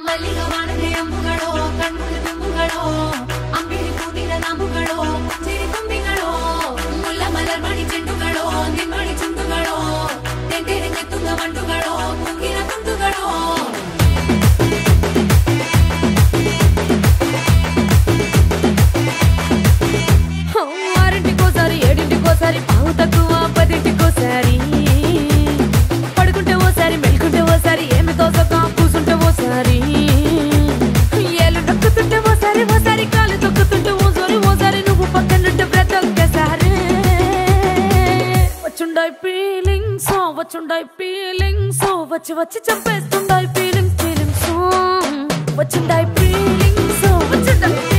ಮಲ್ಲಿಗೆ ವಾಣದೆ ಅಂಬುಗಳೋ ಕಣ್ಮುಳಿ ತುಂಬುಗಳೋ ಅಂಬಿಳಿ ಕೂದಿನ ನಾಮುಗಳೋ ಮುಂಚಿರಿ ತುಂಬಿಗಳೋ ಮುಲ್ಲ ಮಲರ್ಮಣಿ ಚೆಂಡುಗಳೋ ನಿಮ್ಮಣಿ ಚುಂಡುಗಳೋ ತೆಂಟೆರೆ ಕೆತ್ತುಂಗ ಮಂಡುಗಳೋ ಕುಂಗಿನ ತುಂಡುಗಳೋ ఆరింటికోసారి ఏడింటికోసారి పావు తక్కువ పదింటికోసారి పడుకుంటే ఓసారి మెలుకుంటే ఓసారి ఏమి తోసక కూసుంటే ఓసారి ఏళ్ళు నొక్కుతుంటే ఓసారి ఓసారి కాలు తొక్కుతుంటే ఓసారి నువ్వు పక్కనుంటే ప్రతి ఒక్కసారి వచ్చుండాయి ఫీలింగ్స్ వచ్చి వచ్చి చంపేస్తుండాయి ఫీలింగ్స్ వచ్చుండాయి ఫీలింగ్స్ వచ్చుండాయి